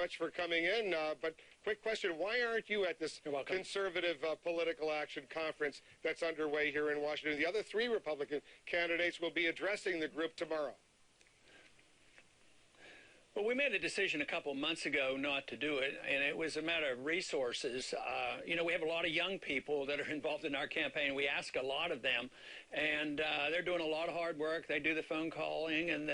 much for coming in. But quick question, why aren't you at this conservative political action conference that's underway here in Washington? The other three Republican candidates will be addressing the group tomorrow. Well, we made a decision a couple months ago not to do it, and it was a matter of resources. You know, we have a lot of young people that are involved in our campaign. We ask a lot of them, and they're doing a lot of hard work. They do the phone calling and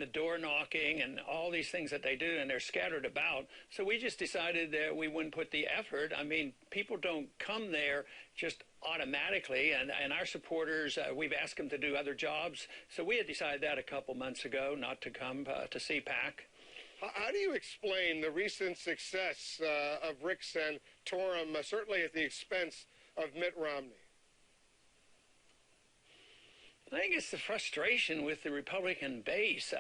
the door knocking and all these things that they do, and they're scattered about. So we just decided that we wouldn't put the effort. I mean, people don't come there just automatically, and our supporters, we've asked them to do other jobs. So we had decided that a couple months ago not to come to CPAC. How do you explain the recent success of Rick Santorum, certainly at the expense of Mitt Romney? I think it's the frustration with the Republican base,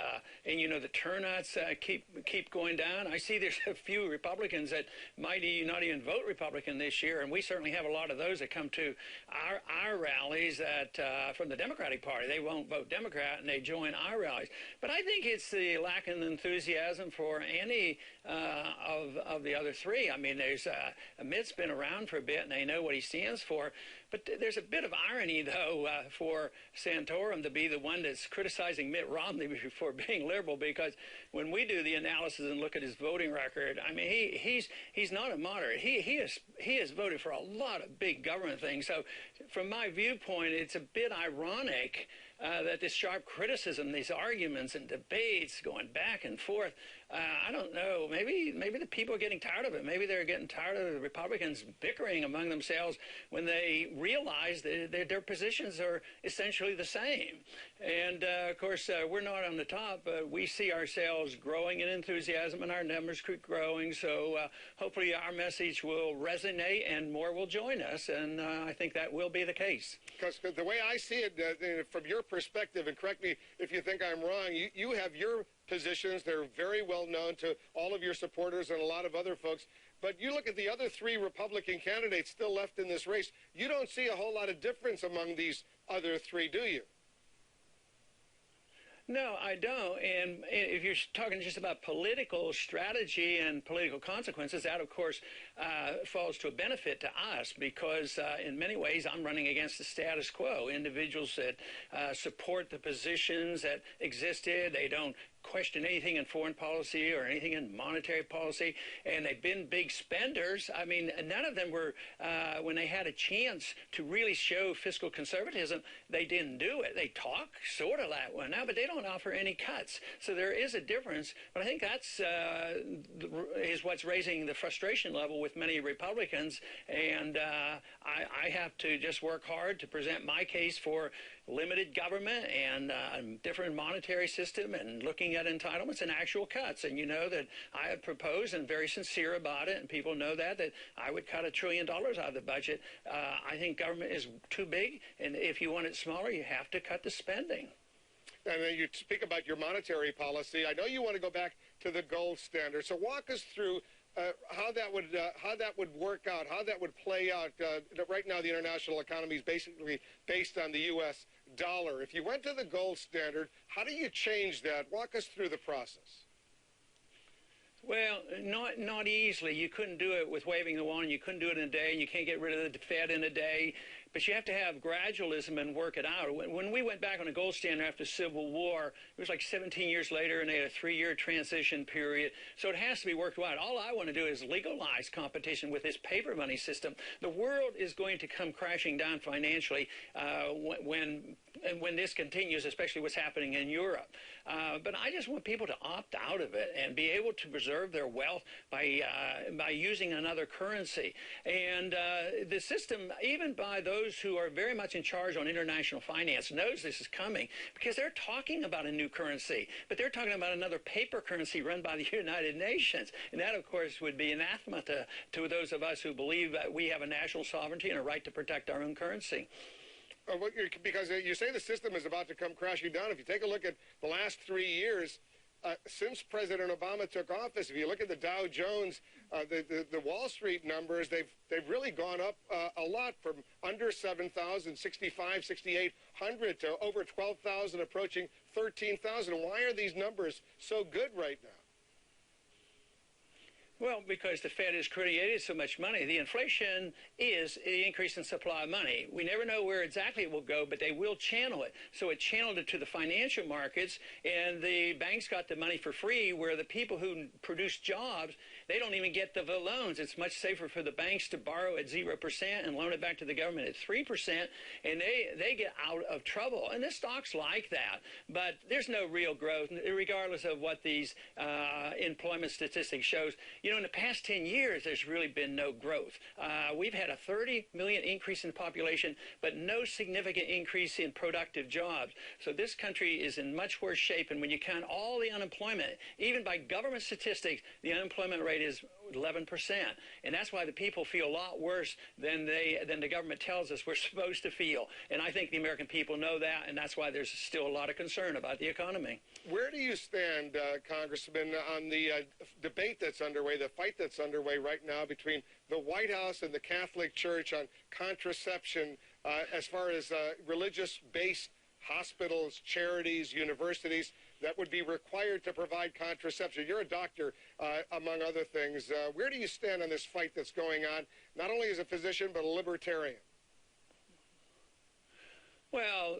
and you know the turnouts keep going down. I see there's a few Republicans that might not even vote Republican this year, and we certainly have a lot of those that come to our rallies that from the Democratic Party. They won't vote Democrat, and they join our rallies. But I think it's the lack of enthusiasm for any of the other three. I mean, there's Mitt's been around for a bit, and they know what he stands for. But there's a bit of irony, though, for Santorum to be the one that's criticizing Mitt Romney for being liberal, because when we do the analysis and look at his voting record, I mean, he's not a moderate. He has voted for a lot of big government things. So from my viewpoint, it's a bit ironic that this sharp criticism, these arguments and debates going back and forth, I don't know, maybe the people are getting tired of it. Maybe they're getting tired of the Republicans bickering among themselves when they realize that their positions are essentially the same. And, of course, we're not on the top, but we see ourselves growing in enthusiasm, and our numbers keep growing. So hopefully our message will resonate and more will join us, and I think that will be the case. Because the way I see it, from your perspective, and correct me if you think I'm wrong, you have your positions. They're very well known to all of your supporters and a lot of other folks. But you look at the other three Republican candidates still left in this race, you don't see a whole lot of difference among these other three, do you? No, I don't. And if you're talking just about political strategy and political consequences, that, of course, falls to a benefit to us because in many ways I'm running against the status quo. Individuals that support the positions that existed, they don't question anything in foreign policy or anything in monetary policy, and they've been big spenders. I mean, none of them were, when they had a chance to really show fiscal conservatism, they didn't do it. They talk sort of that one now, but they don't offer any cuts. So there is a difference, but I think that's is what's raising the frustration level with many Republicans, and I have to just work hard to present my case for limited government and a different monetary system and looking at entitlements and actual cuts. And you know that I have proposed and very sincere about it, and people know that I would cut $1 trillion out of the budget. I think government is too big, and if you want it smaller, you have to cut the spending. And then you speak about your monetary policy. I know you want to go back to the gold standard. So walk us through how that would work out, how that would play out. Right now, the international economy is basically based on the U.S. dollar. If you went to the gold standard, how do you change that? Walk us through the process. Well, not easily. You couldn't do it with waving the wand. You couldn't do it in a day, and you can't get rid of the Fed in a day. But you have to have gradualism and work it out. When we went back on a gold standard after the Civil War, it was like 17 years later, and they had a 3-year transition period. So it has to be worked out. All I want to do is legalize competition with this paper money system. The world is going to come crashing down financially when this continues, especially what's happening in Europe. But I just want people to opt out of it and be able to preserve their wealth by using another currency. And the system, even by those who are very much in charge on international finance, knows this is coming because they're talking about a new currency, but they're talking about another paper currency run by the United Nations. And that, of course, would be anathema to those of us who believe that we have a national sovereignty and a right to protect our own currency. Because you say the system is about to come crashing down. If you take a look at the last 3 years, since President Obama took office, if you look at the Dow Jones, the Wall Street numbers, they've really gone up a lot from under 7,000, 65, 6,800 to over 12,000, approaching 13,000. Why are these numbers so good right now? Well, because the Fed has created so much money. The inflation is the increase in supply of money. We never know where exactly it will go, but they will channel it. So it channeled it to the financial markets, and the banks got the money for free, where the people who produce jobs, they don't even get the loans. It's much safer for the banks to borrow at 0% and loan it back to the government at 3%, and they get out of trouble. And the stocks like that. But there's no real growth, regardless of what these employment statistics shows. You know, in the past 10 years, there's really been no growth. We've had a 30 million increase in the population, but no significant increase in productive jobs. So this country is in much worse shape. And when you count all the unemployment, even by government statistics, the unemployment rate is 11%. And that's why the people feel a lot worse than the government tells us we're supposed to feel. And I think the American people know that, and that's why there's still a lot of concern about the economy. Where do you stand, Congressman, on the debate that's underway, the fight that's underway right now between the White House and the Catholic Church on contraception as far as religious-based hospitals, charities, universities that would be required to provide contraception? You're a doctor, among other things. Where do you stand on this fight that's going on, not only as a physician, but a libertarian? Well,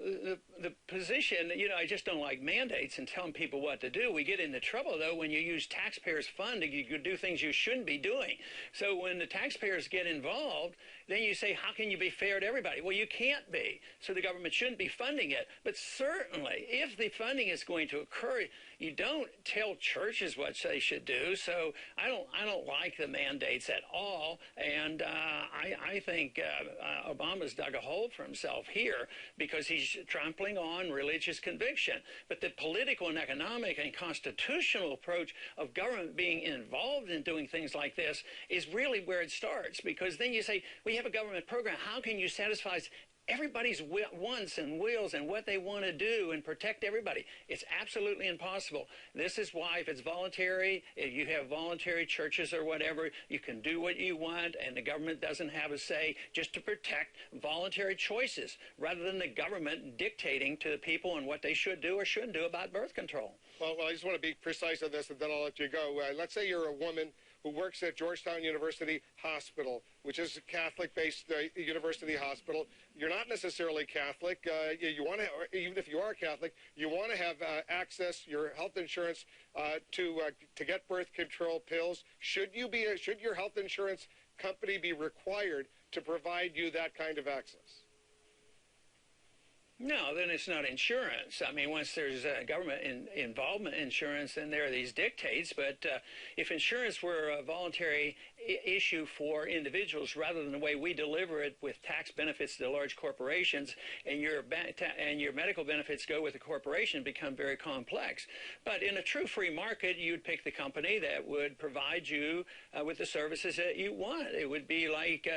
the position, you know, I just don't like mandates and telling people what to do. We get into trouble, though, when you use taxpayers' funds to do things you shouldn't be doing. So when the taxpayers get involved, then you say, how can you be fair to everybody? Well, you can't be. So the government shouldn't be funding it. But certainly, if the funding is going to occur, you don't tell churches what they should do. So I don't like the mandates at all. And I think Obama's dug a hole for himself here, because he's trampling on religious conviction. But the political and economic and constitutional approach of government being involved in doing things like this is really where it starts, because then you say, we have a government program. How can you satisfy everybody's wants and wills and what they want to do and protect everybody? It's absolutely impossible. This is why, if it's voluntary, if you have voluntary churches or whatever, you can do what you want, and the government doesn't have a say, just to protect voluntary choices rather than the government dictating to the people on what they should do or shouldn't do about birth control. Well, I just want to be precise on this, and then I'll let you go. Let's say you're a woman who works at Georgetown University Hospital, which is a Catholic-based university hospital. You're not necessarily Catholic. You want to, even if you are Catholic, you want to have access, your health insurance, to get birth control pills. Should your health insurance company be required to provide you that kind of access? No, then it's not insurance. I mean, once there's government involvement insurance, then there are these dictates. But if insurance were a voluntary issue for individuals rather than the way we deliver it with tax benefits to large corporations, and your medical benefits go with the corporation, become very complex. But in a true free market, you'd pick the company that would provide you with the services that you want. It would be like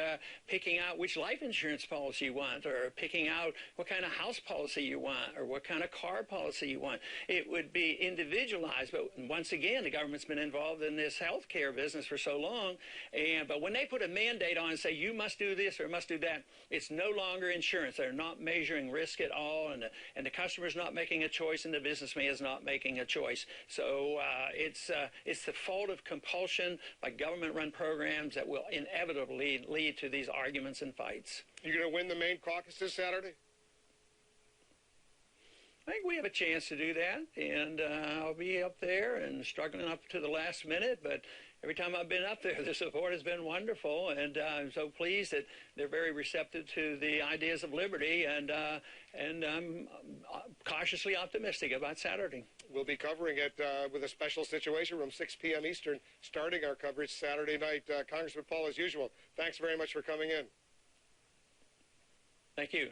picking out which life insurance policy you want, or picking out what kind of house policy you want, or what kind of car policy you want. It would be individualized. But once again, the government's been involved in this health care business for so long. But when they put a mandate on and say you must do this or must do that, it's no longer insurance. They're not measuring risk at all, and the customer's not making a choice, and the businessman is not making a choice. So it's the fault of compulsion by government-run programs that will inevitably lead to these arguments and fights. You're going to win the Maine caucus this Saturday? I think we have a chance to do that, and I'll be up there and struggling up to the last minute, but every time I've been up there, the support has been wonderful, and I'm so pleased that they're very receptive to the ideas of liberty, and I'm cautiously optimistic about Saturday. We'll be covering it with a special situation room, 6 p.m. Eastern, starting our coverage Saturday night. Congressman Paul, as usual, thanks very much for coming in. Thank you.